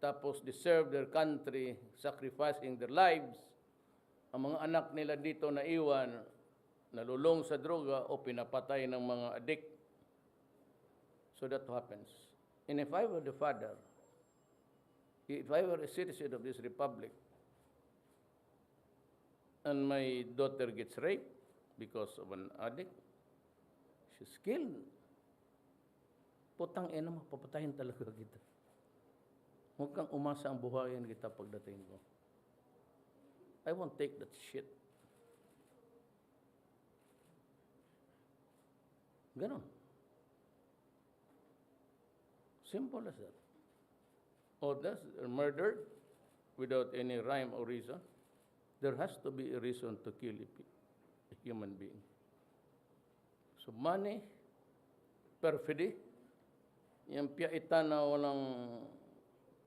tapos they serve their country, sacrificing their lives. Ang mga anak nila dito na iwan, nalulong sa droga o pinapatay ng mga addict. So that happens. And if I were the father, if I were a citizen of this republic, and my daughter gets raped because of an addict, she's killed. Putang ina mo, papatayin talaga kita. Huwag kang umasa ang buhayin kita pagdating ko. I won't take that shit. Ganon. Simple as that. Others are murdered without any rhyme or reason. There has to be a reason to kill a human being. So money, perfidy, yung piyaitan na walang